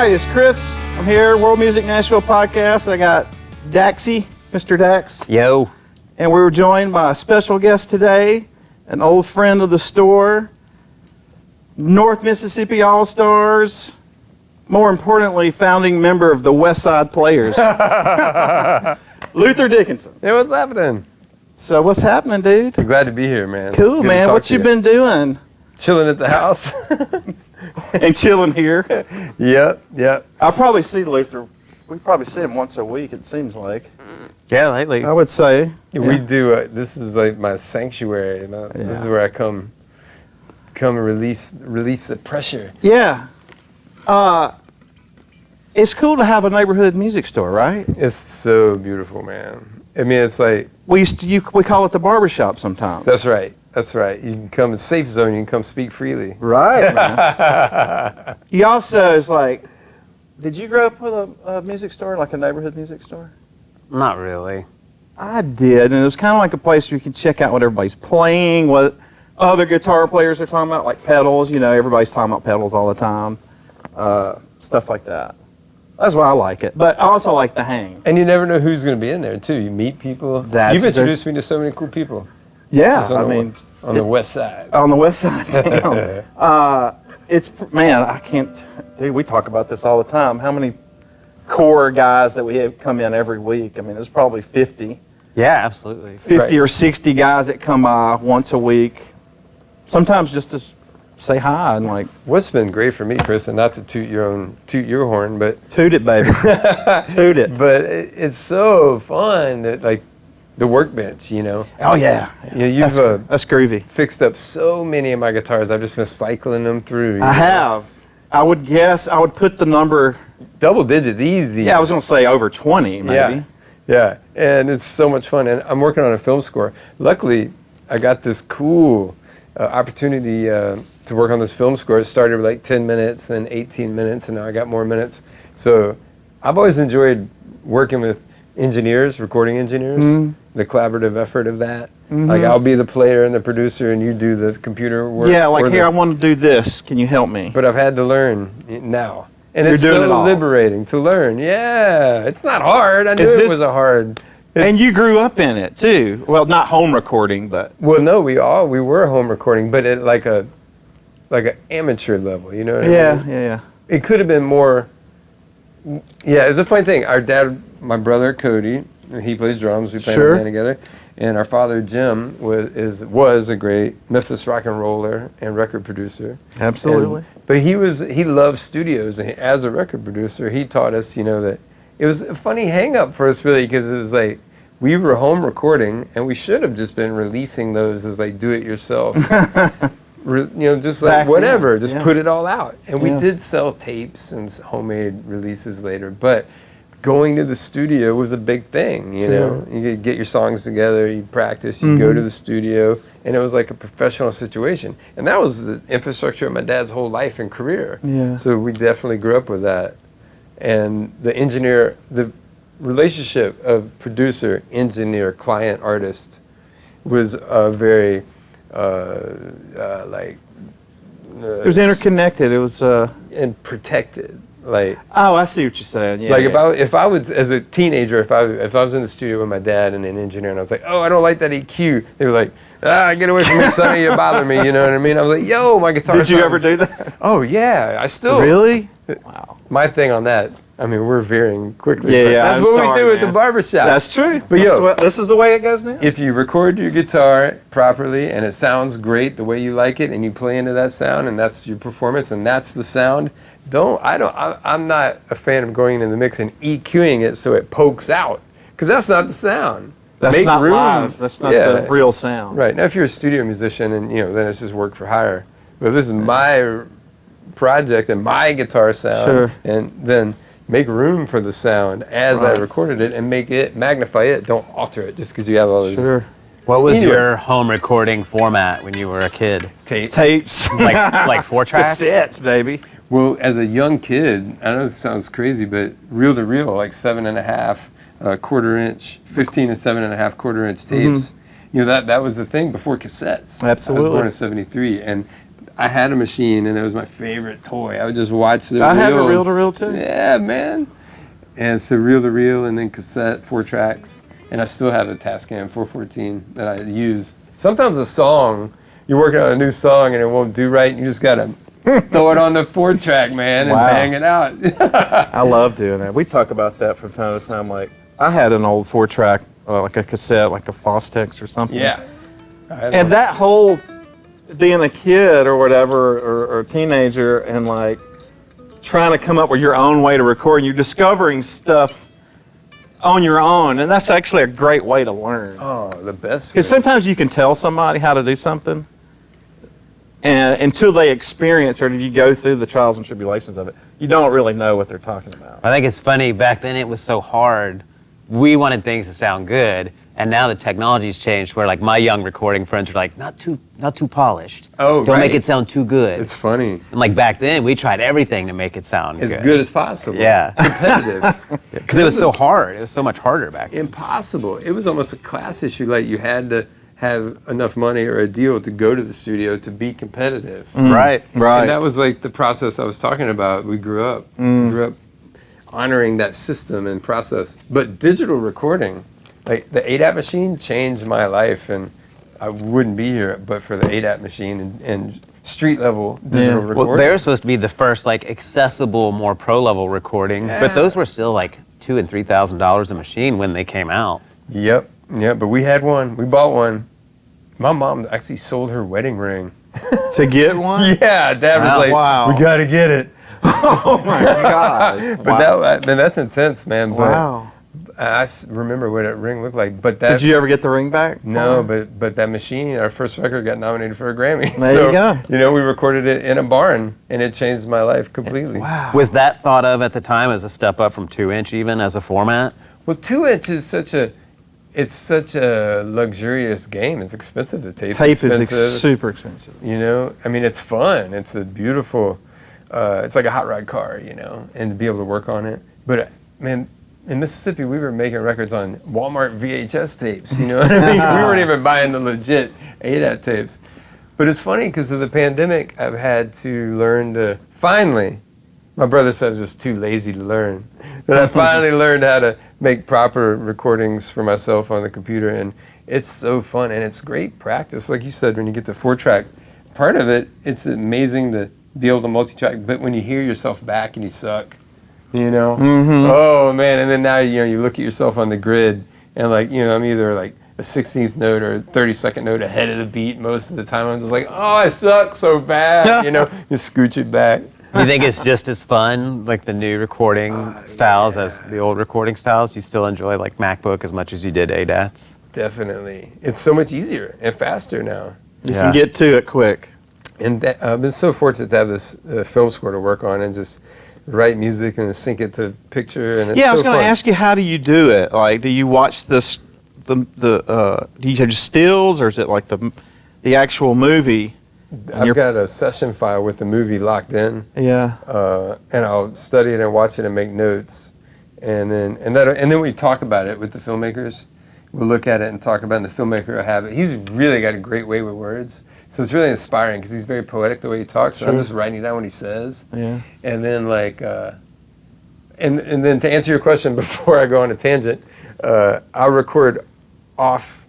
right, it's Chris. I'm here, World Music Nashville Podcast. I got Daxie, Mr. Dax. Yo. And we were joined by a special guest today, an old friend of the store, North Mississippi All-Stars, more importantly, founding member of the West Side Players, Luther Dickinson. Hey, what's happening? So what's happening, dude? I'm glad to be here, man. Cool, Good man. What you been doing? Chilling at the house. And chilling here. Yep. I'll probably see Luther. We probably see him once a week, it seems like. Yeah, lately. I would say. We do. This is like my sanctuary. You know? This is where I come and release the pressure. Yeah. It's cool to have a neighborhood music store, right? It's so beautiful, man. I mean, it's like We call it the barbershop sometimes. That's right. You can come in safe zone. You can come speak freely. Right, man. You also, it's like, did you grow up with a music store, like a neighborhood music store? Not really. I did, and it was kind of like a place where you could check out what everybody's playing, what other guitar players are talking about, like pedals. You know, everybody's talking about pedals all the time, stuff like that. That's why I like it. But I also like the hang. And you never know who's going to be in there, too. You meet people. You've introduced me to so many cool people. Yeah, on the west side. On the west side of town. I can't, dude, we talk about this all the time. How many core guys that we have come in every week? I mean, there's probably 50. Yeah, absolutely. 50 or 60 guys that come by once a week. Sometimes just to say hi and like. What's been great for me, Chris, and not to toot your horn, but. Toot it, baby. Toot it. But it's so fun that, like, the workbench, you know. Oh yeah. You've that's groovy. Fixed up so many of my guitars. I've just been cycling them through. I have. I would put the number. Double digits, easy. Yeah, I was gonna say over 20, maybe. Yeah, and it's so much fun. And I'm working on a film score. Luckily, I got this cool opportunity to work on this film score. It started with like 10 minutes, then 18 minutes, and now I got more minutes. So I've always enjoyed working with engineers, recording engineers, the collaborative effort of that. Like I'll be the player and the producer and you do the computer work. Yeah, like here, I want to do this. Can you help me? But I've had to learn now. And You're it's doing so it all. liberating to learn. Yeah, it's not hard. I knew it was a hard. And you grew up in it too. Well, not home recording, but. Well, no, we were home recording, but at like an amateur level, you know what I mean? Yeah. It could have been more. Yeah, it's a funny thing. Our dad, my brother Cody, he plays drums. We play in a band together, and our father Jim was a great Memphis rock and roller and record producer. Absolutely. But he loved studios, and as a record producer, he taught us, that it was a funny hang up for us really, because it was like we were home recording, and we should have just been releasing those as like do it yourself. Just like Back whatever, then, just put it all out. And we did sell tapes and homemade releases later, but going to the studio was a big thing, you know. You could get your songs together, you practice, you go to the studio, and it was like a professional situation. And that was the infrastructure of my dad's whole life and career. Yeah. So we definitely grew up with that. And the relationship of producer, engineer, client, artist was very... it was interconnected. It was and protected. Like, oh, I see what you're saying. Yeah. Like if I was as a teenager, if I was in the studio with my dad and an engineer, and I was like, oh, I don't like that EQ. They were like, get away from me, sonny, you bother me. You know what I mean? I was like, yo, my guitar. Did you ever do that? Oh yeah, I still. Really? Wow. My thing on that. I mean, we're veering quickly. Yeah. That's what we do at the barbershop. That's true. But this is the way it goes now. If you record your guitar properly and it sounds great the way you like it, and you play into that sound, and that's your performance, and that's the sound, I'm not a fan of going into the mix and EQing it so it pokes out, because that's not the sound. That's not live. That's not the real sound. Right. Now, if you're a studio musician, and then it's just work for hire. But this is my project and my guitar sound, and then make room for the sound as I recorded it, and magnify it. Don't alter it just because you have all those. What was your home recording format when you were a kid? Tapes. like 4-track? Cassettes, baby. Well, as a young kid, I know this sounds crazy, but reel to reel, like 7.5 quarter-inch, 15 and 7.5 quarter-inch tapes. That was the thing before cassettes. Absolutely. I was born in '73, and I had a machine, and it was my favorite toy. I would just watch the reels. I have a reel-to-reel too. Yeah, man. And so reel-to-reel, and then cassette, 4 tracks. And I still have a Tascam 414 that I use. Sometimes a song, you're working on a new song and it won't do right, and you just gotta throw it on the 4-track, man, and bang it out. I love doing that. We talk about that from time to time. Like, I had an old 4-track, like a cassette, like a Fostex or something. Yeah. And that whole being a kid or whatever, or a teenager, and like trying to come up with your own way to record, and you're discovering stuff on your own, and that's actually a great way to learn. Oh, the best way. Because sometimes you can tell somebody how to do something, and until they experience or you go through the trials and tribulations of it, you don't really know what they're talking about. I think it's funny, back then it was so hard. We wanted things to sound good, and now the technology's changed where like my young recording friends are like, not too polished. Oh, Don't right. make it sound too good. It's funny. And like back then, we tried everything to make it sound As good as possible. Yeah. Competitive. Because it was so hard. It was so much harder back then. Impossible. It was almost a class issue. Like you had to have enough money or a deal to go to the studio to be competitive. Right. And that was like the process I was talking about. We grew up honoring that system and process. But digital recording, like the ADAT machine changed my life, and I wouldn't be here but for the ADAT machine and street level digital recording. Well, they were supposed to be the first like accessible, more pro level recording, but those were still like $2,000 and $3,000 a machine when they came out. Yep, but we had one. We bought one. My mom actually sold her wedding ring. To get one? Yeah, Dad was like, wow. we gotta get it. Oh my God. But that's intense, man. But Wow. I remember what that ring looked like. But that Did you ever get the ring back? No, but that machine, our first record, got nominated for a Grammy. There you go. You know, we recorded it in a barn, and it changed my life completely. Wow. Was that thought of at the time as a step up from 2-inch even as a format? Well, 2-inch is such a luxurious game. It's expensive. The tape's expensive. Super expensive. You know, I mean, it's fun. It's a beautiful. It's like a hot rod car, you know, and to be able to work on it. But man, in Mississippi, we were making records on Walmart VHS tapes. You know what I mean? We weren't even buying the legit ADAT tapes. But it's funny because of the pandemic, I've had to learn to finally. My brother said I was just too lazy to learn. But I finally learned how to make proper recordings for myself on the computer, and it's so fun, and it's great practice. Like you said, when you get the 4-track part of it, it's amazing to be able to multi-track, but when you hear yourself back and you suck, you know? Mm-hmm. Oh, man, and then now, you know, you look at yourself on the grid, and like, you know, I'm either like a 16th note or a 32nd note ahead of the beat most of the time. I'm just like, oh, I suck so bad, you know? You scooch it back. Do you think it's just as fun, like the new recording styles, as the old recording styles? You still enjoy like MacBook as much as you did ADATs? Definitely. It's so much easier and faster now. You can get to it quick. And I've been so fortunate to have this film score to work on and just write music and sync it to picture. And it's Yeah, I was so going to fun. ask you, how do you do it? Like, do you watch this, do you have just stills, or is it like the actual movie? I've got a session file with the movie locked in. Yeah. And I'll study it and watch it and make notes. And then we talk about it with the filmmakers. We'll look at it and talk about it, and the filmmaker will have it. He's really got a great way with words. So it's really inspiring because he's very poetic the way he talks. So I'm just writing down what he says. Yeah. And then like, and then to answer your question before I go on a tangent, I'll record off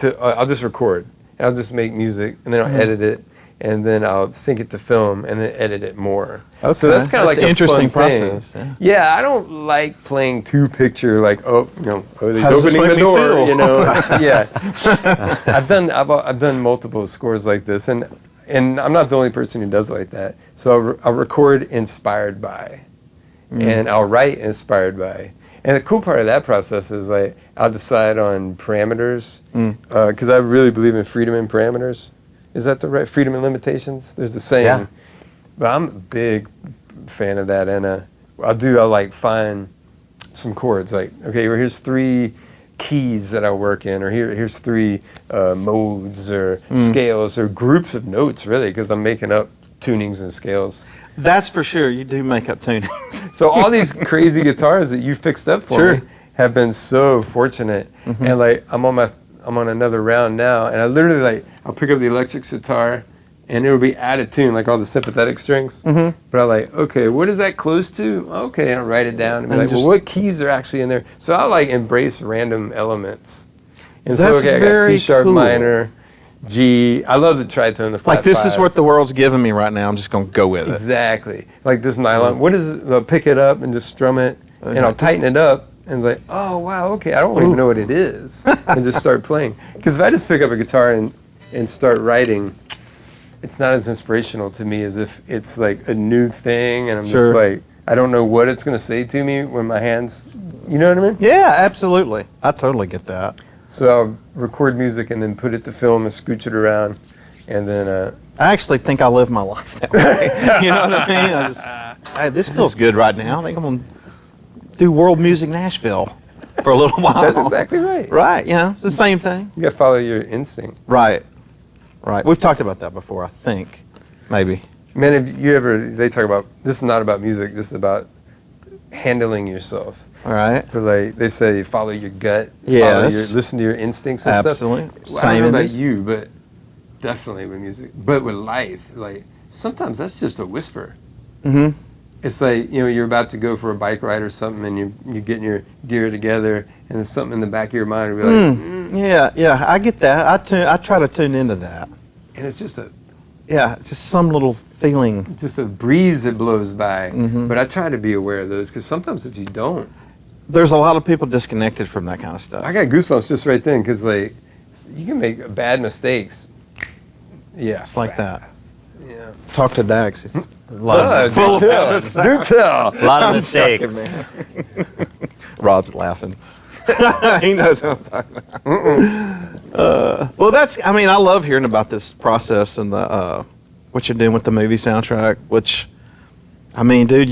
I'll just record. And I'll just make music, and then I'll edit it, and then I'll sync it to film, and then edit it more. Okay. So that's kind of like an a interesting fun thing. process. Yeah, I don't like playing two-picture, like, oh, you know, oh, he's How does this opening the make me door, feel? you know. Yeah. I've done multiple scores like this, and I'm not the only person who does like that. So I'll record inspired by, and I'll write inspired by. And the cool part of that process is like I'll decide on parameters because I really believe in freedom and parameters. Is that the right freedom and limitations? There's the saying, Yeah. But I'm a big fan of that. And I'll like find some chords. Like, okay, well, here's 3 keys that I work in, or here's 3 modes or scales or groups of notes, really, because I'm making up tunings and scales. That's for sure. You do make up tunings. So all these crazy guitars that you fixed up for me have been so fortunate. And like I'm on another round now, and I literally like I'll pick up the electric guitar, and it'll be out of tune, like all the sympathetic strings. Mm-hmm. But I'm like, okay, what is that close to? Okay, and I'll write it down and be And like, just- well, what keys are actually in there? So I like embrace random elements. And so, That's okay, I got very C sharp cool. minor, G. I love the tritone, the flat Like, this is five. what the world's giving me right now. I'm just going to go with it. Exactly. Like this nylon. What is it? I'll pick it up and just strum it, and I'll tighten it up, and it's like, oh, wow, okay, I don't even know what it is, and just start playing. Because if I just pick up a guitar and start writing, it's not as inspirational to me as if it's like a new thing, and I'm just Sure. like, I don't know what it's going to say to me when my hands, you know what I mean? Yeah, absolutely. I totally get that. So I'll record music and then put it to film and scooch it around, and then I actually think I live my life that way. You know what I mean? I just, hey, this feels good right now. I think I'm going to do World Music Nashville for a little while. that's exactly right. Right, you know, it's the same thing. You got to follow your instinct. Right, right. We've talked about that before, I think. Maybe. Man, if you ever, they talk about, this is not about music, just about handling yourself. All right. But like, they say follow your gut, Yes. listen to your instincts and Absolutely. stuff. Well, I don't know Same about in you, but definitely with music. But with life, like, sometimes that's just a whisper. Mm-hmm. It's like, you know, you're about to go for a bike ride or something, and you're getting your gear together, and there's something in the back of your mind, will be like, Yeah, I get that. I try to tune into that. and it's just a Yeah, it's just some little feeling. breeze that blows by. Mhm. But I try to be aware of those, because sometimes if you don't, There's a lot of people disconnected from that kind of stuff. I got goosebumps just right then, because like, you can make bad mistakes. Yeah, It's like that. Yeah. Talk to Dax. A lot of, Do tell. Do tell. a lot of I'm mistakes. Rob's laughing. He knows what I'm talking about. Well, I love hearing about this process and the what you're doing with the movie soundtrack, which, I mean, dude,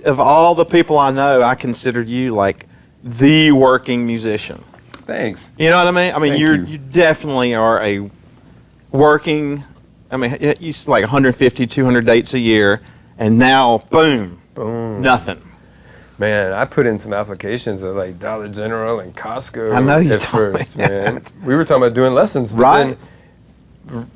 of all the people I know, I consider you like the working musician. Thanks. You know what I mean? I mean, Thank you. you definitely are a working, I mean, you used to like 150, 200 dates a year, and now, boom, nothing. Man, I put in some applications at like Dollar General and Costco I know you at told me first, man. We were talking about doing lessons, but Right. then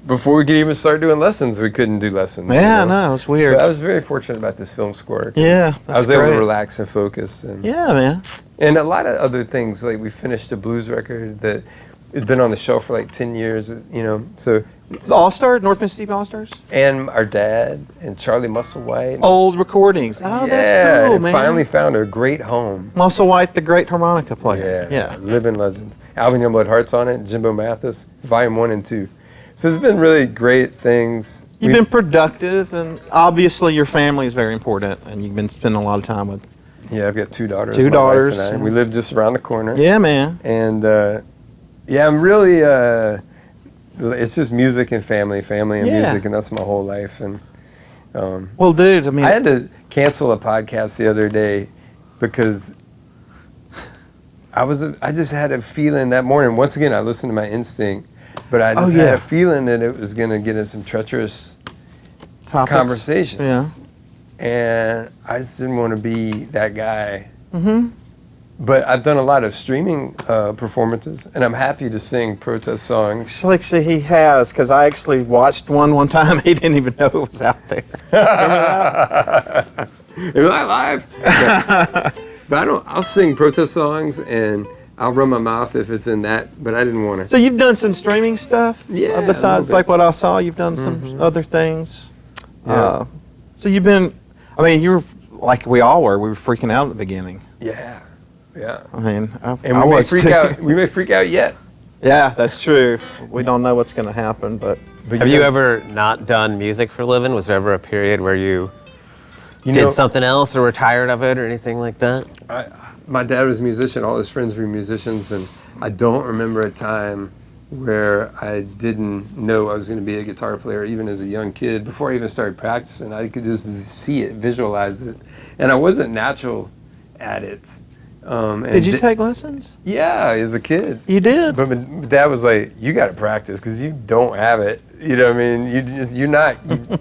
before we could even start doing lessons, we couldn't do lessons. Yeah, you know? no, it's weird. But I was very fortunate about this film score. 'Cause Yeah, I was that's able to great. relax and focus. And, Yeah, man. and a lot of other things, like we finished a blues record that had been on the shelf for like 10 years, you know, so, It's All-Star, North Mississippi All-Stars? and our dad and Charlie Musselwhite. Old recordings. Oh, yeah, that's cool, and man. finally found a great home. Musselwhite, the great harmonica player. Yeah. living legend. Alvin Youngblood Hart's on it, Jimbo Mathis, volume 1 and 2. So it's been really great things. You've been productive, and obviously your family is very important, and you've been spending a lot of time with. Yeah, I've got 2 daughters. Two my wife daughters, and I. yeah. We live just around the corner. Yeah, man. And yeah, I'm really, it's just music and family and Yeah. music, and that's my whole life. And Well, dude, I mean, I had to cancel a podcast the other day because I just had a feeling that morning. Once again, I listened to my instinct, but I just had yeah. a feeling that it was going to get in some treacherous topics. conversations. Yeah. And I just didn't want to be that guy. Mm-hmm. But I've done a lot of streaming performances, and I'm happy to sing protest songs. Actually, he has, because I actually watched one time. He didn't even know it was out there. Am I live? But I'll sing protest songs, and I'll run my mouth if it's in that, but I didn't want to. So you've done some streaming stuff? Yeah, a Besides little bit. like what I saw, you've done some other things? Yeah. So you've been, I mean, you were, like we all were, we were freaking out at the beginning. Yeah. I mean, I And I we may was freak too. out. We may freak out yet. Yeah, that's true. We don't know what's going to happen, but Have you ever not done music for a living? Was there ever a period where you You did know, something else or were tired of it or anything like that? my dad was a musician. All his friends were musicians, and I don't remember a time where I didn't know I was going to be a guitar player, even as a young kid. Before I even started practicing, I could just see it, visualize it, and I wasn't natural at it. did you take lessons? Yeah, as a kid. You did? But my dad was like, "You got to practice because you don't have it." You know what I mean? You're not.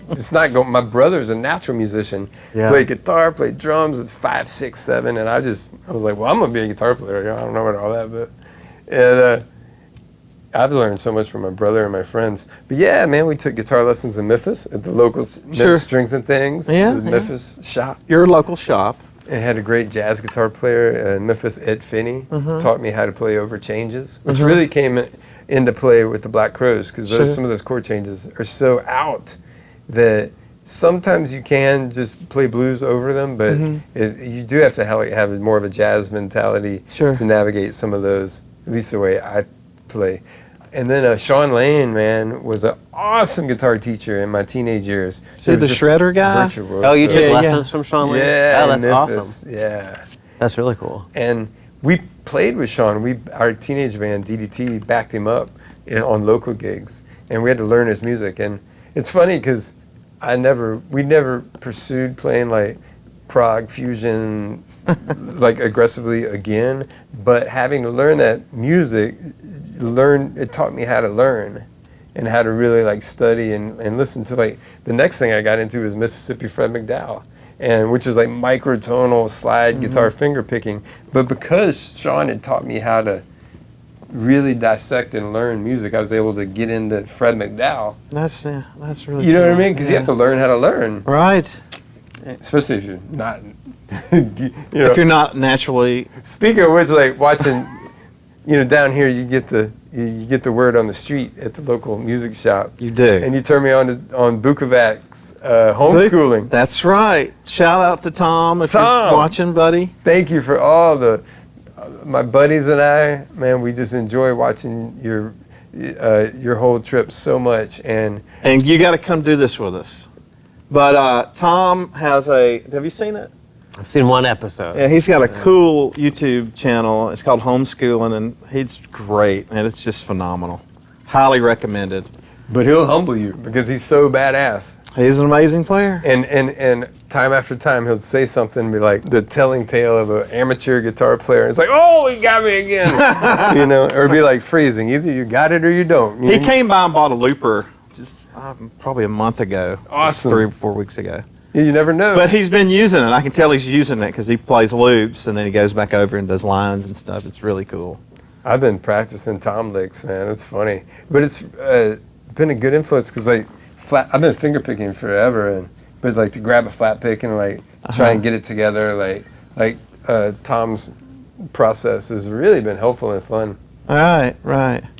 It's not going. My brother's a natural musician. Yeah. Played guitar, played drums at 5, 6, 7, and I was like, "Well, I'm gonna be a guitar player." I don't know about all that, but I've learned so much from my brother and my friends. But yeah, man, we took guitar lessons in Memphis at the local Sure. Strings and Things, Yeah, the yeah. Memphis shop. Your local shop. And had a great jazz guitar player in Memphis, Ed Finney, taught me how to play over changes, which really came into play with the Black Crows, because Sure. some of those chord changes are so out that sometimes you can just play blues over them, but you do have to have more of a jazz mentality Sure. to navigate some of those, at least the way I play. And then Sean Lane, man, was an awesome guitar teacher in my teenage years. See He was the just shredder guy? virtuoso. Oh, you took Yeah, lessons from Sean Lane? Yeah, Oh, in that's Memphis. awesome. Yeah. That's really cool. And we played with Sean. Our teenage band, DDT, backed him up on local gigs. And we had to learn his music. And it's funny because we never pursued playing like prog fusion like aggressively again. But having to learn that music, it taught me how to learn and how to really like study and listen to. Like the next thing I got into was Mississippi Fred McDowell, and which is like microtonal slide guitar finger picking. But because Sean had taught me how to really dissect and learn music, I was able to get into Fred McDowell. That's really You know what I cool. mean? Because you have to learn how to learn, Right. especially if you're not. You know, If you're not naturally. speaking of which, like watching, down here you get the word on the street at the local music shop. You do. And you turn me on Bukovac's homeschooling. That's right. Shout out to Tom if Tom! you're watching, buddy. Thank you for all my buddies and I, man, we just enjoy watching your whole trip so much. And And you got to come do this with us. But Tom has have you seen it? I've seen one episode. Yeah, he's got a cool YouTube channel. It's called Homeschooling, and he's great, and it's just phenomenal. Highly recommended. but he'll humble you because he's so badass. He's an amazing player. And time after time he'll say something and be like the telling tale of an amateur guitar player. It's like, oh, he got me again. Or be like phrasing. Either you got it or you don't. He came by and bought a looper just probably a month ago. Awesome. 3 or 4 weeks ago. You never know. But he's been using it. I can tell he's using it because he plays loops and then he goes back over and does lines and stuff. It's really cool. I've been practicing tom licks, man. It's funny, but it's been a good influence because I've been finger picking forever, but like to grab a flat pick and like try and get it together, like Tom's process has really been helpful and fun. Right.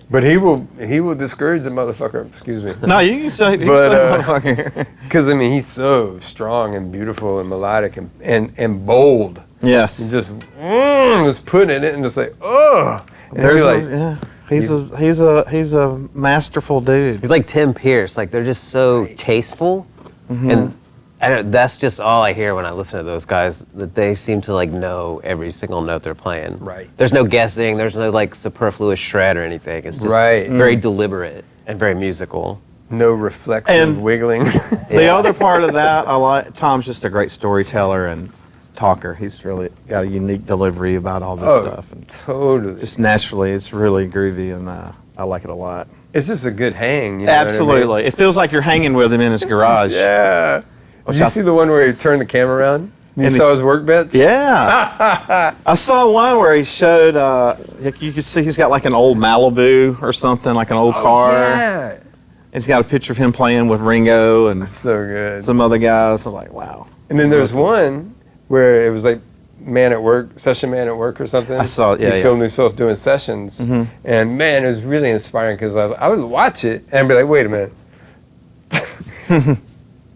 But he will discourage the motherfucker. Excuse me. No, you can say, But, motherfucker. Because I mean, he's so strong and beautiful and melodic and bold. Yes. And just putting it in and just like, oh. And There's like, he's a masterful dude. He's like Tim Pierce. Like they're just so tasteful, and that's just all I hear when I listen to those guys. That they seem to like know every single note they're playing. Right. There's no guessing. There's no like superfluous shred or anything. It's just Right. very deliberate and very musical. no reflexive And- wiggling. The other part of that, I like. Tom's just a great storyteller and talker. He's really got a unique delivery about all this stuff. And Totally. just naturally, it's really groovy, and I like it a lot. It's just a good hang. You know what I mean? Absolutely. It feels like you're hanging with him in his garage. Yeah. Did you see the one where he turned the camera around? You And saw he's- his work bets? Yeah. I saw one where he showed, you could see he's got like an old Malibu or something, like an old car. Yeah. It's got a picture of him playing with Ringo and So good. some other guys. I'm like, wow. And then there's one where it was like session man at work or something. I saw it, yeah, He yeah. filmed himself doing sessions. And man, it was really inspiring because I would watch it and be like, wait a minute.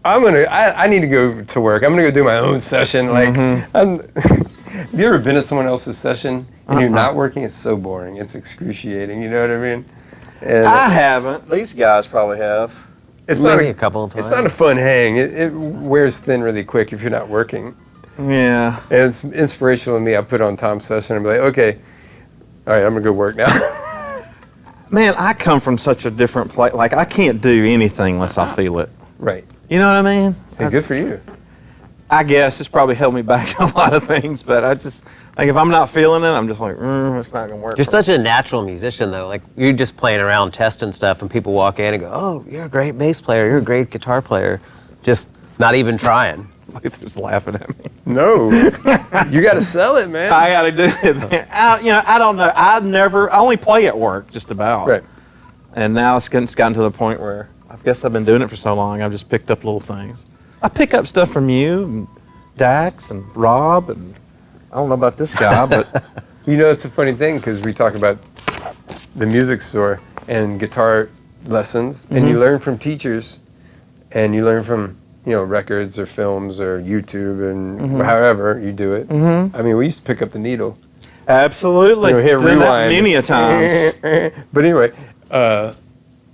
I need to go to work. I'm gonna go do my own session. Like, have you ever been at someone else's session and you're not working? It's so boring. It's excruciating. You know what I mean? And I haven't. These guys probably have. it's Maybe not a couple of It's not a times. fun hang. It wears thin really quick if you're not working. Yeah. And it's inspirational to me. I put on Tom's session and be like, okay, all right, I'm gonna go work now. Man, I come from such a different place. Like, I can't do anything unless I feel it. Right. You know what I mean? Hey, good for you. I guess it's probably held me back to a lot of things, but I just, like, if I'm not feeling it, I'm just like, it's not going to work. You're for me. such a natural musician, though. Like, you're just playing around, testing stuff, and people walk in and go, oh, you're a great bass player. You're a great guitar player. Just not even trying. Like, just laughing at me. No, you got to sell it, man. I got to do it, man. I don't know. I only play at work, just about. Right. And now it's gotten to the point where I guess I've been doing it for so long, I've just picked up little things. I pick up stuff from you and Dax and Rob, and I don't know about this guy, but You know, it's a funny thing because we talk about the music store and guitar lessons, and you learn from teachers, and you learn from, you know, records or films or YouTube and however you do it. I mean, we used to pick up the needle. absolutely. You know, hit Done that rewind. many a times. But anyway, but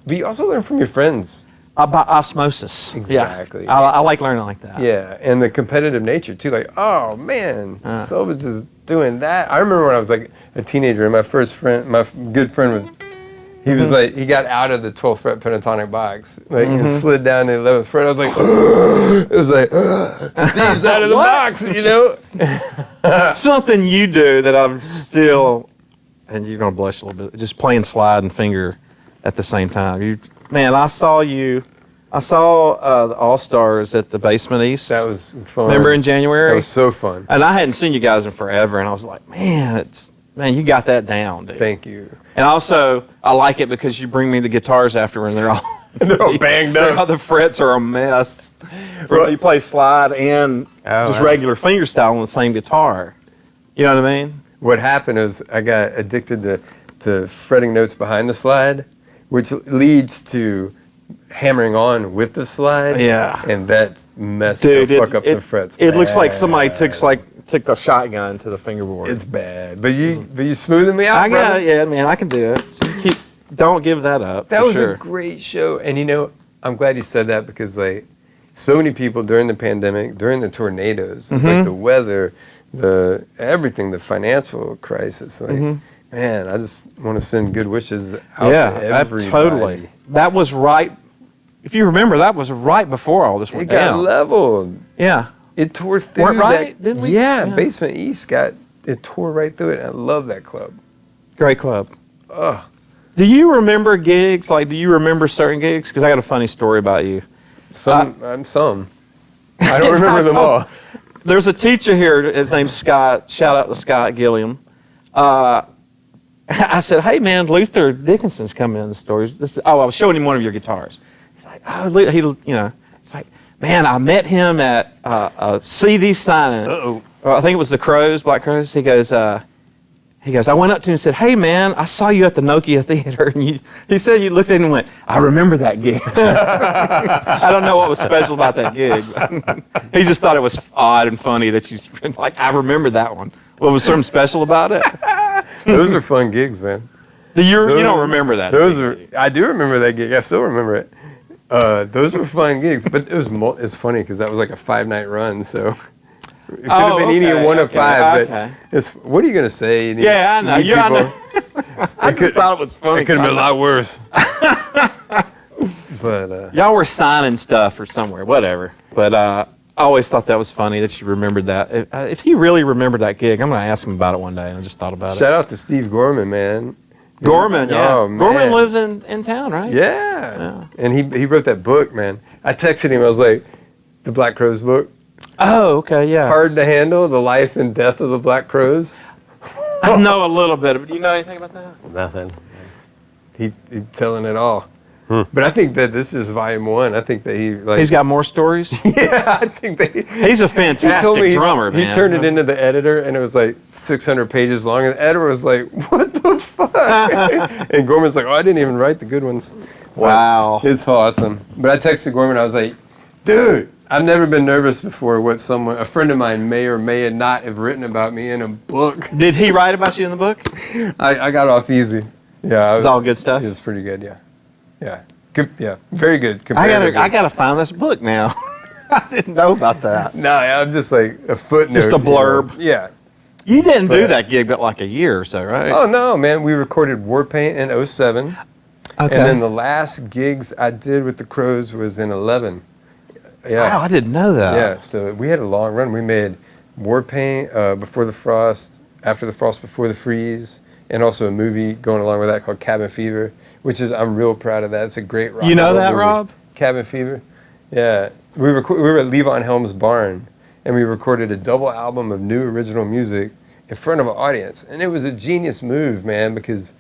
you also learn from your friends. By osmosis. Exactly. Yeah. I like learning like that. Yeah, and the competitive nature too. Like, oh man, Silvage is doing that. I remember when I was like a teenager, and my first friend, my good friend, was he was like he got out of the 12th fret pentatonic box, like and slid down to the 11th fret. I was like, it was like Steve's out of the box, you know. Something you do that I'm still, and you're gonna blush a little bit, just playing slide and finger at the same time. Man, I saw the All-Stars at the Basement East. That was fun. Remember in January? That was so fun. And I hadn't seen you guys in forever, and I was like, man, you got that down, dude. Thank you. And also, I like it because you bring me the guitars after, and they're all banged up. The frets are a mess. You play slide and just regular finger style on the same guitar. You know what I mean? What happened is I got addicted to fretting notes behind the slide, which leads to hammering on with the slide. Yeah. And that messed fuck up some frets. It looks like somebody took a shotgun to the fingerboard. It's bad. But you smoothing me out, I brother. got it, yeah, man, I can do it. So don't give that up. That for was sure. a great show. And you know, I'm glad you said that because like so many people during the pandemic, during the tornadoes, it's like the weather, the everything, the financial crisis, like man, I just want to send good wishes out to everybody. Totally. That was right. If you remember, that was right before all this went It got down. leveled. Yeah. It tore through Weren't right, didn't we? Yeah, Yeah. Basement East it tore right through it. I love that club. Great club. Ugh. Do you remember gigs? Like, do you remember certain gigs? Because I got a funny story about you. I'm some. I don't remember them all. There's a teacher here. His name's Scott. Shout out to Scott Gilliam. I said, "Hey man, Luther Dickinson's coming in the store." I was showing him one of your guitars. He's like, "Oh, it's like, man, I met him at a CD signing. I think it was the Crows, Black Crows." He goes, I went up to him and said, "Hey man, I saw you at the Nokia Theater," and he said you looked at him and went, "I remember that gig." I don't know what was special about that gig. He just thought it was odd and funny that you like. I remember that one. What was something special about it? Those are fun gigs, man. You don't remember that? I do remember that gig. I still remember it. Those were fun gigs, but it's funny because that was like a 5-night run, so it could have been any one of five. But what are you gonna say? Yeah, I know. Yeah, I know. I just thought it was funny. It could have been a lot worse. But y'all were signing stuff or somewhere, whatever. But I always thought that was funny that you remembered that. If he really remembered that gig, I'm going to ask him about it one day, and I just thought about it. Shout out to Steve Gorman, man. Gorman, yeah. Oh, man. Gorman lives in town, right? Yeah. And he wrote that book, man. I texted him. I was like, the Black Crows book. Oh, okay, yeah. Hard to Handle, The Life and Death of the Black Crows. I know a little bit, but do you know anything about that? Nothing. He's telling it all. But I think that this is volume 1. I think that he's got more stories. Yeah, I think that he's a fantastic drummer, man. He turned it into the editor, and it was like 600 pages long. And the editor was like, "What the fuck?" And Gorman's like, "Oh, I didn't even write the good ones." Wow, it's awesome. But I texted Gorman. I was like, "Dude, I've never been nervous before. What a friend of mine may or may not have written about me in a book." Did he write about you in the book? I got off easy. Yeah, it was all good stuff. It was pretty good. Yeah. Yeah, good. Yeah, very good. I gotta find this book now. I didn't know about that. No, I'm just like a footnote. Just a blurb. You know? Yeah. You didn't do that gig, but like a year or so, right? Oh no, man! We recorded Warpaint in 2007, and then the last gigs I did with the Crows was in 2011. Yeah. Wow, I didn't know that. Yeah. So we had a long run. We made Warpaint, Before the Frost, After the Frost, Before the Freeze, and also a movie going along with that called Cabin Fever. I'm real proud of that. It's a great rock. You know that, movie. Rob? Cabin Fever. Yeah. We were at Levon Helm's barn, and we recorded a double album of new original music in front of an audience. And it was a genius move, man, because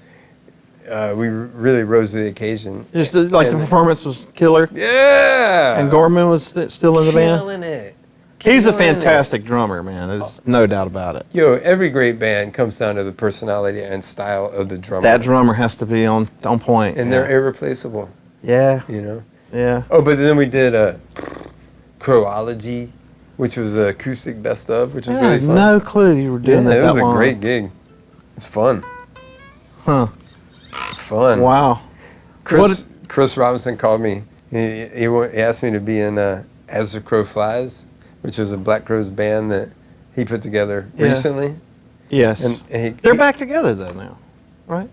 we really rose to the occasion. Just the performance was killer. Yeah. And Gorman was still in the band. Killing it. He's a Killing it. fantastic drummer, man. There's no doubt about it. Yo, every great band comes down to the personality and style of the drummer. That drummer has to be on point. And they're irreplaceable, yeah, you know? yeah. Oh, but then we did Croology, which was an acoustic best of, which was I really had fun. no clue you were doing that. It was that a long. great gig. It's fun. Huh. Fun. Wow. Chris Robinson called me. He asked me to be in As the Crow Flies, which was a Black Crowes band that he put together recently. Yes. And They're back together though now, right?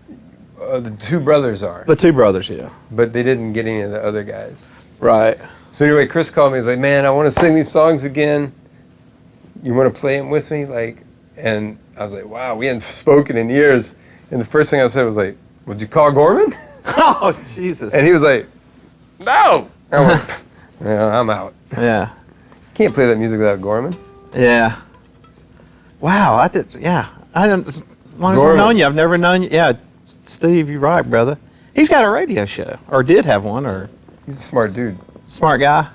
The two brothers are, The two brothers, yeah. but they didn't get any of the other guys. Right. So anyway, Chris called me. He's like, "Man, I want to sing these songs again. You want to play them with me?" And I was like, "Wow, we hadn't spoken in years." And the first thing I said was like, "Would you call Gorman?" Oh, Jesus. And he was like, "No." I went, "Yeah, I'm out. Yeah. Can't play that music without Gorman." Yeah. Wow, I didn't, as long as I've Gorman. known you, I've never known you. Yeah, Steve, you're right, brother. He's got a radio show, or did have one, or He's a smart dude. smart guy.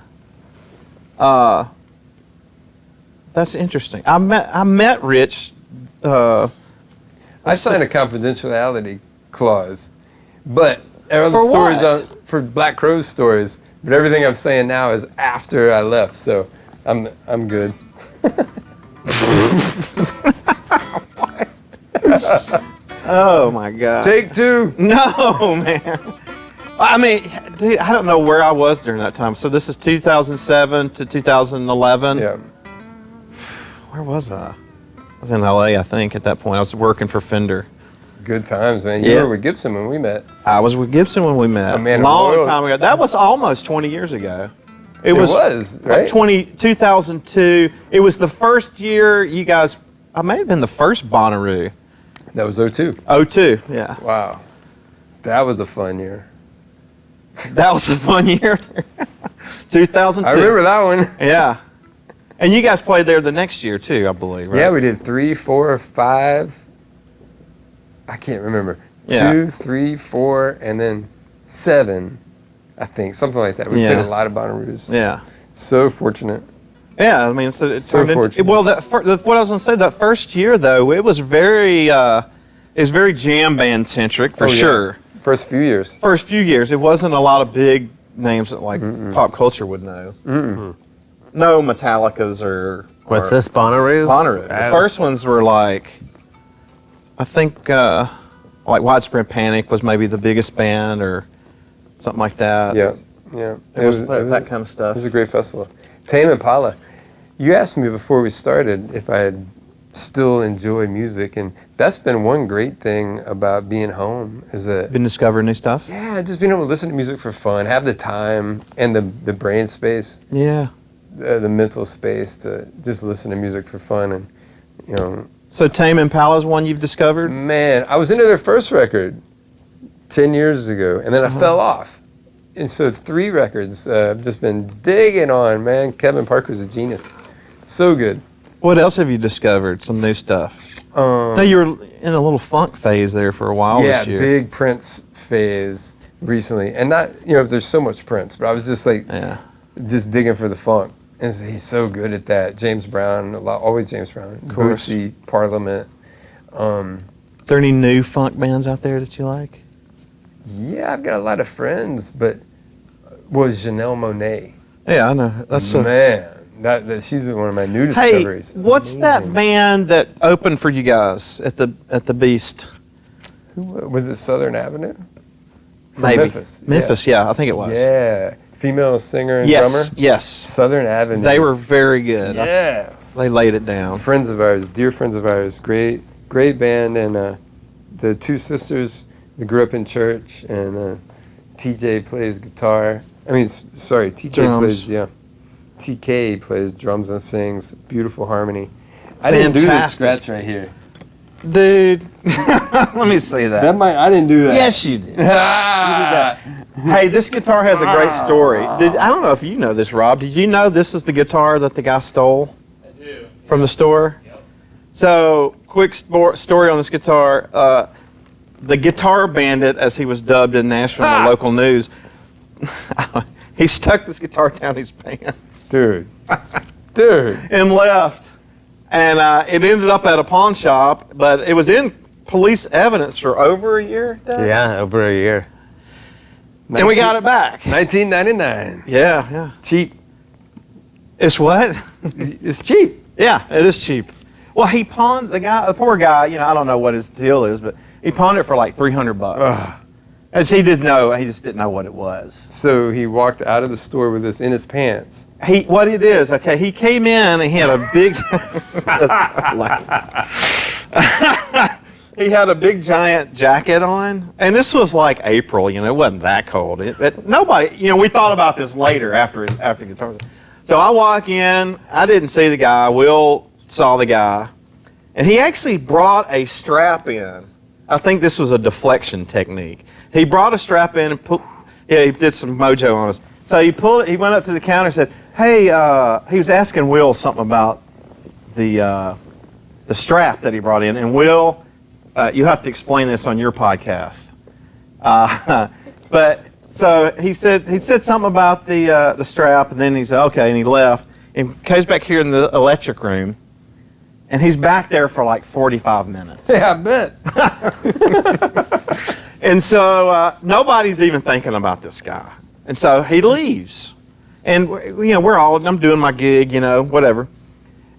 That's interesting. I met Rich. I signed a confidentiality clause, but all the For stories what? for Black Crowes stories. But everything I'm saying now is after I left, so I'm good. Oh my God. Take two. No, man. I mean, dude, I don't know where I was during that time. So this is 2007 to 2011. Yeah. Where was I? I was in LA, I think, at that point. I was working for Fender. Good times, man. You Yeah. were with Gibson when we met. I was with Gibson when we met. A man of long loyalty. time ago. That was almost 20 years ago. It was, right? Like 2002. It was the first year you guys, I may have been the first Bonnaroo. That was 02. 02, yeah. Wow. That was a fun year. That was a fun year. 2002. I remember that one. Yeah. And you guys played there the next year too, I believe, right? Yeah, we did 3, 4, 5. I can't remember. Yeah. 2, 3, 4, and then 7, I think. Something like that. We Yeah. played a lot of Bonnaroos. Yeah. So fortunate. Yeah, I mean, so it So turned into, fortunate. well, what I was going to say, that first year though, it was very jam band centric for Oh, yeah. sure. First few years. First few years, it wasn't a lot of big names that like pop culture would know. No Metallicas or What's this, Bonnaroo? Bonnaroo. The first ones were like, I think like Widespread Panic was maybe the biggest band or something like that. Yeah. Yeah. It was that kind of It stuff. was a great festival. Tame Impala. You asked me before we started if I still enjoy music, and that's been one great thing about being home is that Been discovering new stuff? yeah, just being able to listen to music for fun, have the time and the brain space, Yeah. the mental space to just listen to music for fun. And you know, So Tame Impala's one you've discovered? man, I was into their first record 10 years ago, and then I fell off. And so 3 records I've just been digging on, man. Kevin Parker's a genius. So good. What else have you discovered? Some new stuff? No, you were in a little funk phase there for a while Yeah, this year. big Prince phase recently. And not, there's so much Prince, but I was just like, Yeah. just digging for the funk. And he's so good at that. James Brown, always James Brown. course. Bootsy, Parliament. Is there any new funk bands out there that you like? Yeah, I've got a lot of friends, but was Janelle Monáe. Yeah, I know. That's a, Man, that she's one of my new hey, discoveries. what's that Amazing. band that opened for you guys at the Beast? Who was it? Southern Avenue? From Maybe. Memphis. Memphis, yeah, I think it was. Yeah. Female singer and Yes, drummer. yes. Southern Avenue. They were very good. Yes. They laid it down. Friends of ours, dear friends of ours, great band, and the 2 sisters, they grew up in church, and TJ plays guitar. TK Drums. plays, TK plays drums and sings, beautiful harmony. I didn't do this Fantastic. scratch right here. Dude, let me see that. I didn't do that. Yes, you did. Ah! Hey, this guitar has a great story. I don't know if you know this, Rob. Did you know this is the guitar that the guy stole? I do. From the store? Yep. So, quick story on this guitar. the Guitar Bandit, as he was dubbed in Nashville in the local news, he stuck this guitar down his pants. Dude. And left. And it ended up at a pawn shop, but it was in police evidence for over a year, Dex? Yeah, over a year. And we got it back. 1999. Yeah. Cheap. It's what? It's cheap. Yeah, it is cheap. Well, he pawned the poor guy, I don't know what his deal is, but he pawned it for like $300. Ugh. As he just didn't know what it was. So he walked out of the store with this in his pants. What it is, okay, he came in and he had a big, he had a big giant jacket on, and this was like April, it wasn't that cold. Nobody, we thought about this later after guitar. So I walk in, I didn't see the guy, Will saw the guy, and he actually brought a strap in. I think this was a deflection technique. He brought a strap in and he did some mojo on us. So he went up to the counter and said, hey, he was asking Will something about the strap that he brought in. And Will, you have to explain this on your podcast. But so he said something about the strap, and then he said, okay, and he left. And comes back here in the electric room, and he's back there for like 45 minutes. Yeah, I bet. And so nobody's even thinking about this guy. And so he leaves. And, I'm doing my gig, whatever.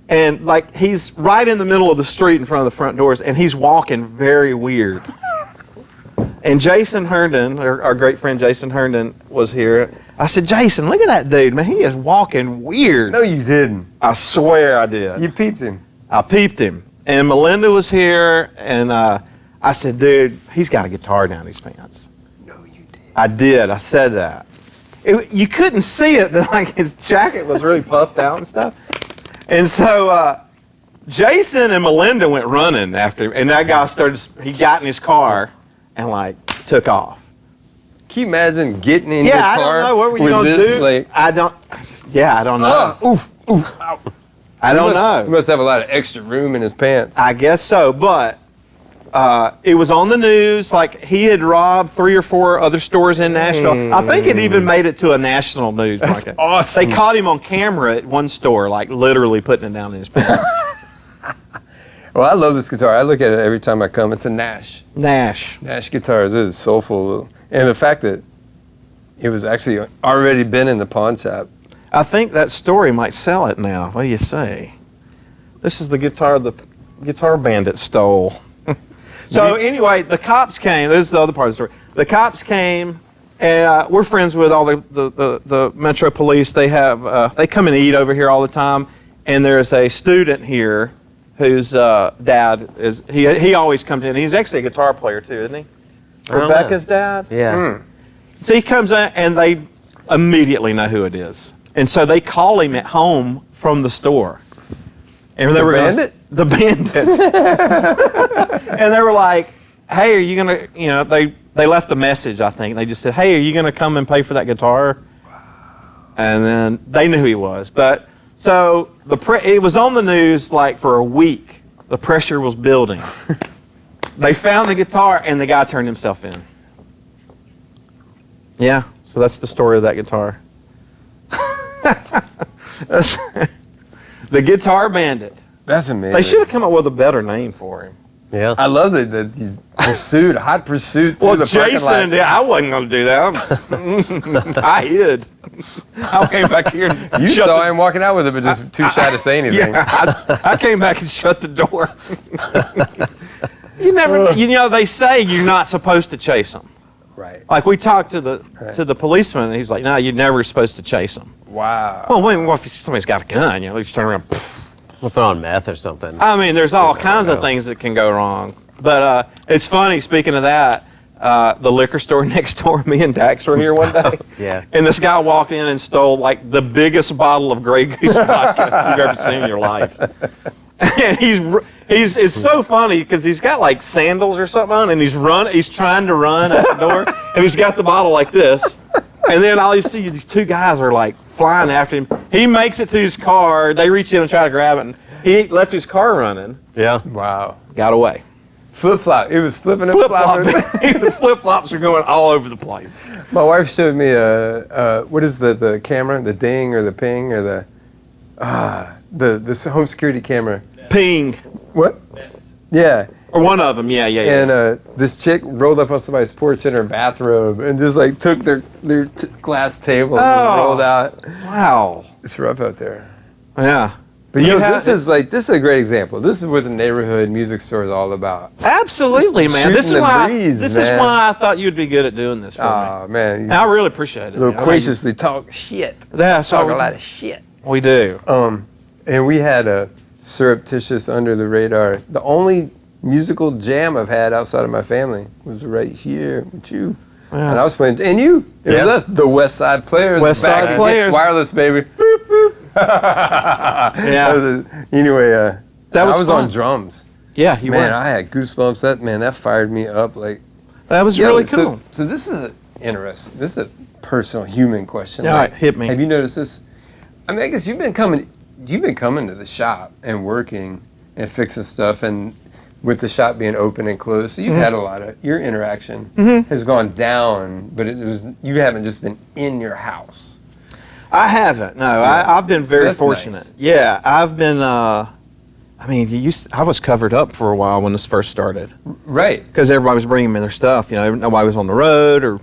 And, like, he's right in the middle of the street in front of the front doors, and he's walking very weird. And Jason Herndon, our great friend Jason Herndon, was here. I said, Jason, look at that dude, man. He is walking weird. No, you didn't. I swear I did. You peeped him. I peeped him. And Melinda was here, and I said, dude, he's got a guitar down his pants. No, you did. I did. I said that. You couldn't see it, but like his jacket was really puffed out and stuff. And so Jason and Melinda went running after him, and that guy he got in his car and like took off. Can you imagine getting in your car I don't know. What were you going to do? Like, I don't know. Oof, ow. I don't know. He must have a lot of extra room in his pants. I guess so, but it was on the news. Like he had robbed 3 or 4 other stores in Nashville. I think it even made it to a national news broadcast. Awesome. They caught him on camera at one store, like literally putting it down in his pants. Well, I love this guitar. I look at it every time I come. It's a Nash guitars. It is soulful. And the fact that it was actually already been in the pawn shop. I think that story might sell it now. What do you say? This is the guitar the Guitar Bandit stole. So anyway, the cops came. This is the other part of the story. The cops came, and we're friends with all the Metro Police. They come and eat over here all the time. And there's a student here whose dad is he always comes in. He's actually a guitar player too, isn't he? Rebecca's dad. Yeah. So he comes in, and they immediately know who it is. And so they call him at home from the store. And they were Bandit? The Bandit. And they were like, hey, are you going to, they left a message, I think. They just said, hey, are you going to come and pay for that guitar? And then they knew who he was. But so it was on the news like for a week. The pressure was building. They found the guitar, and the guy turned himself in. Yeah, so that's the story of that guitar. The Guitar Bandit. That's amazing. They should have come up with a better name for him. Yeah. I love that you pursued, hot pursuit through Well, the parking Jason, lot. I wasn't going to do that. I hid. I came back here and You saw him walking out with it, but just too shy to say anything. Yeah, I came back and shut the door. You never, they say you're not supposed to chase them. Right. Like we talked to the policeman, and he's like, "No, you're never supposed to chase them." Wow. Well, wait, what if somebody's got a gun? They just turn around. We'll put on meth or something. I mean, there's all kinds of things that can go wrong. But it's funny. Speaking of that, the liquor store next door, me and Dax were here one day. Yeah. And this guy walked in and stole like the biggest bottle of Grey Goose vodka you've ever seen in your life. And it's so funny because he's got like sandals or something on, and he's trying to run at the door, and he's got the bottle like this, and then all you see these 2 guys are like flying after him. He makes it to his car. They reach in and try to grab it, and he left his car running. Yeah. Wow. Got away. Flip-flop. It was flipping and Flip-flop. flopping. The flip-flops are going all over the place. My wife showed me what is the camera, the ding or the ping or the home security camera. Ping. What? Yeah. Or one of them, yeah. And this chick rolled up on somebody's porch in her bathrobe and just like took their glass table and just rolled out. Wow. It's rough out there. Yeah. But this is a great example. This is what the neighborhood music store is all about. Absolutely, man. This is shooting the why. breeze, This man. is why I thought you'd be good at doing this for me. Oh man, I really appreciate it. loquaciously talk shit. That's Talk all a lot of shit. we do. And we had a surreptitious under the radar. The only musical jam I've had outside of my family was right here with you. Yeah. And I was playing, and you. It was Yeah. us, the West Side Players. West back Side in- Players. Wireless, baby. Yeah. Anyway, That was I was fun. on drums. Yeah, you Man, were. I had goosebumps. That fired me up. Like, That was yeah, really so- cool. So this is interesting. This is a personal human question. All Like, right, hit me. Have you noticed this? I mean, I guess you've been coming to the shop and working and fixing stuff, and with the shop being open and closed, so you've had a lot of your interaction has gone down, but you haven't just been in your house. I haven't. No, I've been very that's fortunate. nice. Yeah, I've been. I mean, I was covered up for a while when this first started Right. because everybody was bringing me their stuff. You know, nobody was on the road or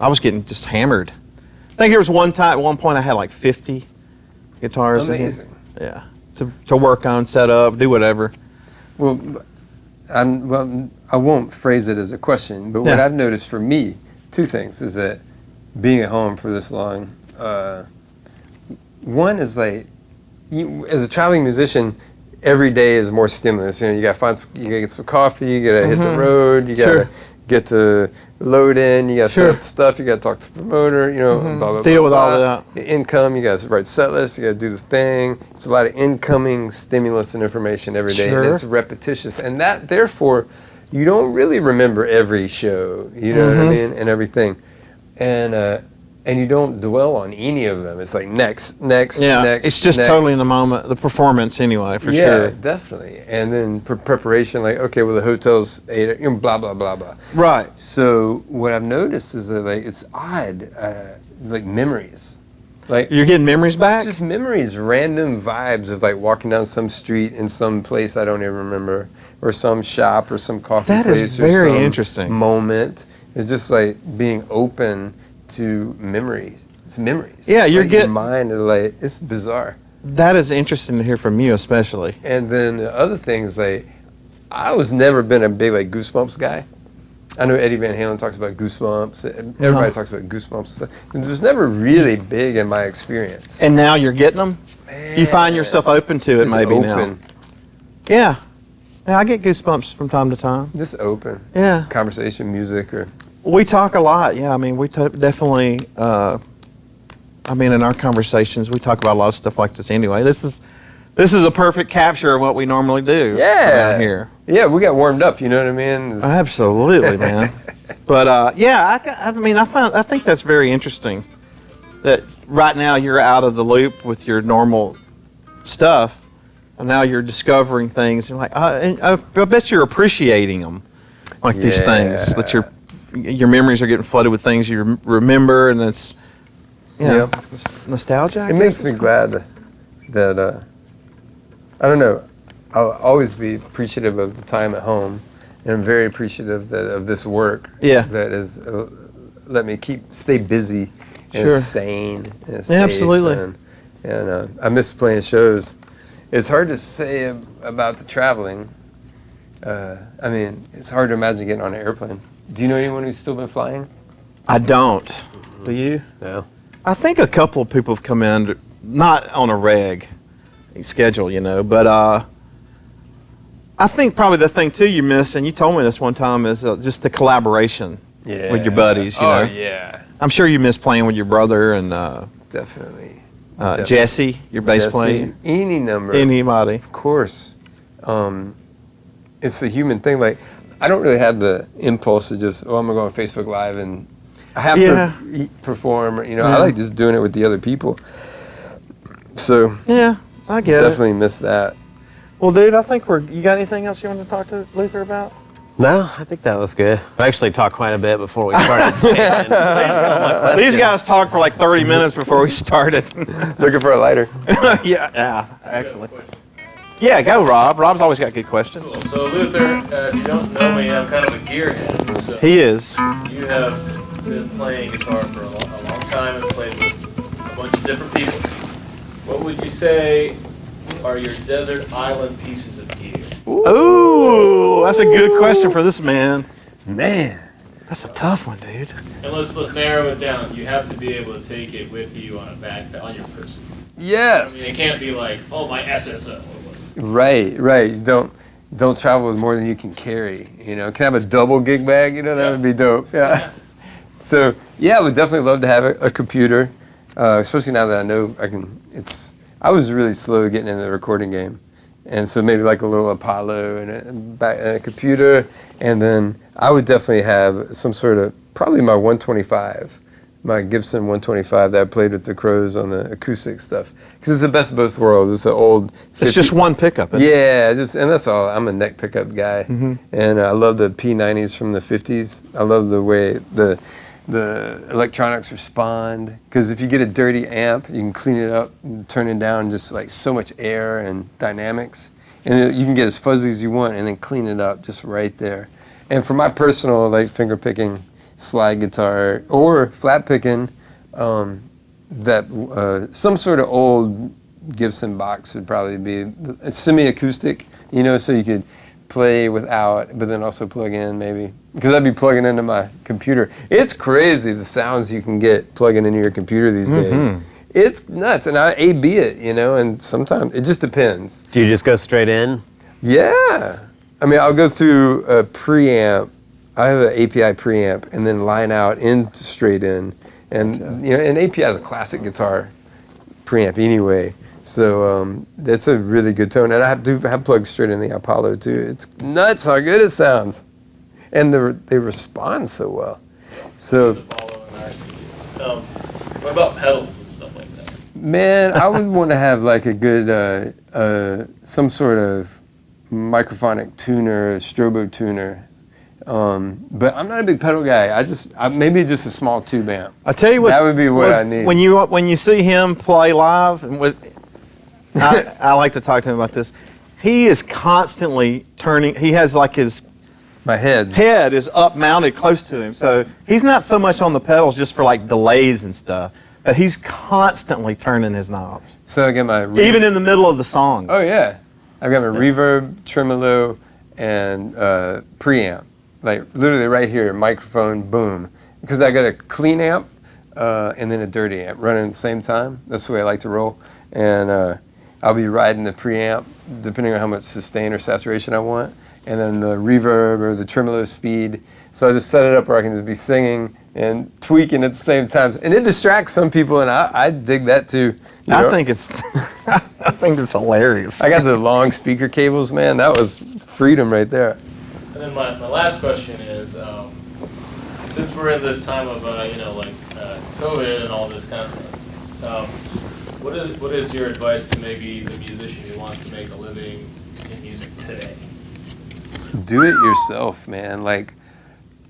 I was getting just hammered. I think there was one point I had like 50 guitars. in here. Amazing. Yeah, to work on, set up, do whatever. Well, I won't phrase it as a question, but what Yeah. I've noticed for me, two things, is that being at home for this long, one is like, as a traveling musician, every day is more stimulus. You know, you gotta get some coffee, you gotta hit the road, you gotta Sure. get to load in, you gotta Sure. set up stuff, you gotta talk to the promoter, you know, blah, blah, Deal blah, with all blah. of The income, you gotta write set lists, you gotta do the thing. It's a lot of incoming stimulus and information every day, and Sure. it's repetitious. And that, therefore, you don't really remember every show, you know what I mean, and everything. And you don't dwell on any of them. It's like next, Yeah, next. it's just next. totally in the moment, the performance anyway, for Yeah, sure. definitely. And then preparation, like, okay, well, the hotel's 8, you know, blah, blah, blah, blah. Right. So what I've noticed is that, like, it's odd, like memories. Like, You're getting memories back? just memories, random vibes of, like, walking down some street in some place I don't even remember, or some shop or some coffee That place. is or very some interesting. moment. It's just, like, being open to memory. It's memories. Yeah, you're like, your getting- mind is like, it's bizarre. That is interesting to hear from you, especially. And then the other thing is, like, I was never been a big, like, Goosebumps guy. I know Eddie Van Halen talks about Goosebumps. And everybody talks about Goosebumps. And stuff. It was never really big in my experience. And now you're getting them? You find yourself open to it Just maybe now. open. Yeah. Yeah, I get goosebumps from time to time. Just open. Yeah. Conversation, music, or We talk a lot. Yeah, I mean, we definitely, I mean, in our conversations, we talk about a lot of stuff like this anyway. This is a perfect capture of what we think do around here. Yeah, we got warmed up. You know what I mean? Absolutely, man. But yeah, I think that's very interesting. That right now you're out of the loop with your normal stuff, and now you're discovering things. And like, and I bet you're appreciating them, like these things that your memories are getting flooded with things you remember, and it's it's nostalgia. I It guess makes it's me called. glad that I don't know. I'll always be appreciative of the time at home, and I'm very appreciative of this work. Yeah. That is let me stay busy and Sure. sane and Yeah, absolutely. And I miss playing shows. It's hard to say about the traveling. I mean, it's hard to imagine getting on an airplane. Do you know anyone who's still been flying? I don't. Do you? No. I think a couple of people have come in, not on a schedule, but I think probably the thing too you miss, and you told me this one time, is just the collaboration with your buddies. You know? Yeah. I'm sure you miss playing with your brother and Definitely. Jesse, your bass player. Any number. Anybody. Of course. It's a human thing. Like, I don't really have the impulse to just, I'm going to go on Facebook Live and I have to perform. I like just doing it with the other people. So, Yeah, I get it. definitely miss that. Well, dude, I think you got anything else you want to talk to Luther about? No, I think that was good. I actually talked quite a bit before we started. These guys talked for like 30 minutes before we started. Looking for a lighter. Yeah, excellent. Yeah, go, Rob. Rob's always got good questions. Cool. So Luther, if you don't know me, I'm kind of a gearhead. So He is. you have been playing guitar for a long time and played with a bunch of different people. What would you say are your desert island pieces of gear? Ooh, that's a good question for this man. Man. That's a tough one, dude. And let's narrow it down. You have to be able to take it with you on a backpack on your person. Yes. I mean, it can't be like, oh, my SSO. Right. You don't travel with more than you can carry. You know, can I have a double gig bag? You know, that would be dope. Yeah. So yeah, I would definitely love to have a computer, especially now that I know I can. I was really slow getting into the recording game, and so maybe like a little Apollo and a computer, and then I would definitely have some sort of probably my 125. My Gibson 125 that I played with the Crows on the acoustic stuff. Because it's the best of both worlds. It's an old... It's just one pickup, isn't it? Yeah, and that's all. I'm a neck pickup guy. Mm-hmm. And I love the P90s from the 50s. I love the way the electronics respond. Because if you get a dirty amp, you can clean it up and turn it down, just like so much air and dynamics. And you can get as fuzzy as you want and then clean it up just right there. And for my personal like finger picking slide guitar or flat picking, some sort of old Gibson box would probably be semi-acoustic, you know, so you could play without, but then also plug in maybe. Because I'd be plugging into my computer. It's crazy the sounds you can get plugging into your computer these days. It's nuts, and I A/B it, you know, and sometimes it just depends. Do you just go straight in? Yeah. I mean, I'll go through a preamp. I have an API preamp and then line out into straight in. And you know, an API is a classic guitar preamp anyway. So that's a really good tone. And I have plugged straight in the Apollo too. It's nuts how good it sounds. And they respond so well. So What about pedals and stuff like that? man, I would want to have like a good some sort of microphonic tuner, strobo tuner. But I'm not a big pedal guy. Maybe just a small tube amp. I tell you what, that would be what I need. When you see him play live, and I like to talk to him about this. He is constantly turning. He has like My head is up mounted close to him, so he's not so much on the pedals just for like delays and stuff. But he's constantly turning his knobs, So I get my even in the middle of the songs. Oh yeah, I've got my reverb, tremolo, and preamp. Like literally right here, microphone, boom. Because I got a clean amp and then a dirty amp running at the same time. That's the way I like to roll. And I'll be riding the preamp depending on how much sustain or saturation I want. And then the reverb or the tremolo speed. So I just set it up where I can just be singing and tweaking at the same time. And it distracts some people, and I dig that too. I think it's hilarious. I got the long speaker cables, man. That was freedom right there. And then my last question is, since we're in this time of COVID and all this kind of stuff, what is your advice to maybe the musician who wants to make a living in music today? Do it yourself, man. Like,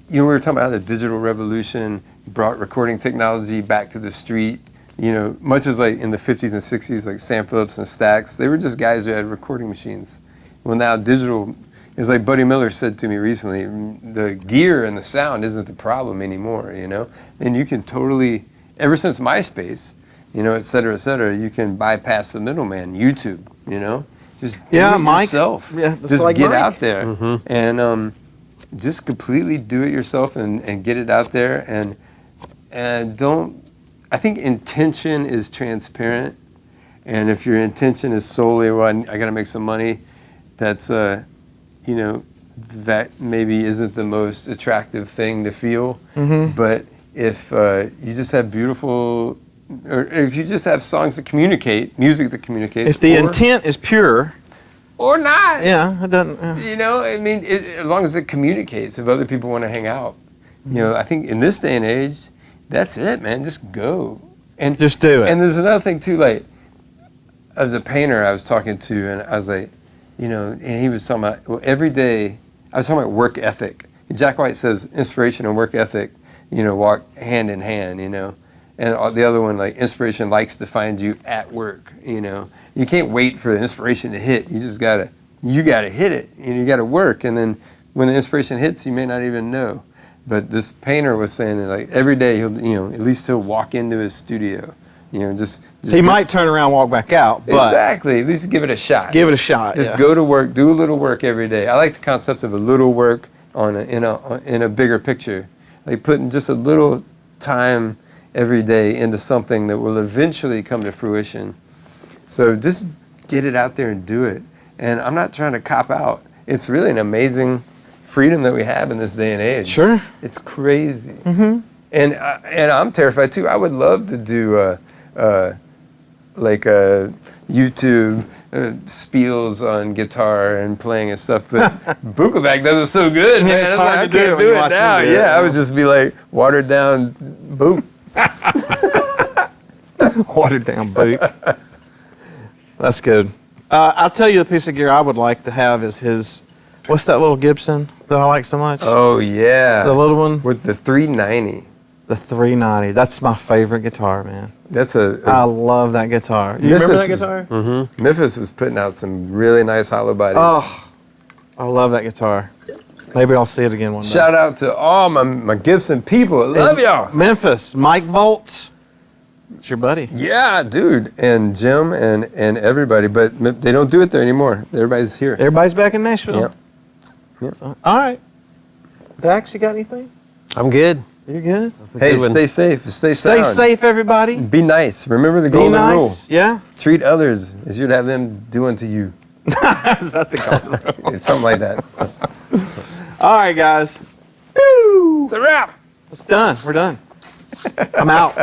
you know, we were talking about how the digital revolution brought recording technology back to the street. You know, much as like in the 50s and 60s, like Sam Phillips and Stax, they were just guys who had recording machines. Well, now digital is like Buddy Miller said to me recently, the gear and the sound isn't the problem anymore, you know? And you can totally, ever since MySpace, you know, et cetera, you can bypass the middleman, YouTube, you know? Just do it yourself. Yeah, just like get Mike. out there and just completely do it yourself and get it out there and don't. I think intention is transparent, and if your intention is solely, well, I got to make some money, that's you know, that maybe isn't the most attractive thing to feel. But if you just have beautiful. Or if you just have songs that communicate, music that communicates. If the intent is pure, or not. yeah, it doesn't. You know, I mean, as long as it communicates, if other people want to hang out. You know, I think in this day and age, that's it, man. Just go. And Just do it. And there's another thing, too, like, as a painter I was talking to, and I was like, and he was talking about, well, every day, I was talking about work ethic. Jack White says inspiration and work ethic, walk hand in hand, And the other one, like, inspiration likes to find you at work, You can't wait for the inspiration to hit. You just gotta hit it, and you gotta work. And then when the inspiration hits, you may not even know. But this painter was saying that, like, every day he'll, at least he'll walk into his studio, just He might turn around and walk back out, but exactly. At least give it a shot. give it a shot. Just yeah. go to work, do a little work every day. I like the concept of a little work in a bigger picture, like putting just a little time every day into something that will eventually come to fruition. So just get it out there and do it. And I'm not trying to cop out. It's really an amazing freedom that we have in this day and age. Sure. It's crazy. Mm-hmm. And I'm terrified too. I would love to do like YouTube spiels on guitar and playing and stuff, but Bukovac does it so good, man. it's I'm hard like, to I do can't when do you it watch now. him do it, Yeah, I yeah. would just be like watered down boot. Watered down boot. That's good. I'll tell you a piece of gear I would like to have is his, what's that little Gibson that I like so much? Oh yeah, The little one? with the 390. The 390. That's my favorite guitar, man. That's I love that guitar. You remember that Memphis guitar? Memphis was putting out some really nice hollow bodies. Oh, I love that guitar. Maybe I'll see it again one day. Shout out to all my Gibson people. I love y'all. Memphis, Mike Volts. It's your buddy. Yeah, dude, and Jim and everybody, but they don't do it there anymore. Everybody's here. Everybody's back in Nashville. Yep. Yep. So, all right. Dax, you got anything? I'm good. You're good. Hey, good one. stay safe. Stay Stay sound. safe, everybody. Be nice. Remember the Be golden nice. rule. Yeah. Treat others as you'd have them do unto you. Is that the golden rule? It's something like that. All right, guys. It's a wrap. It's done. We're done. I'm out.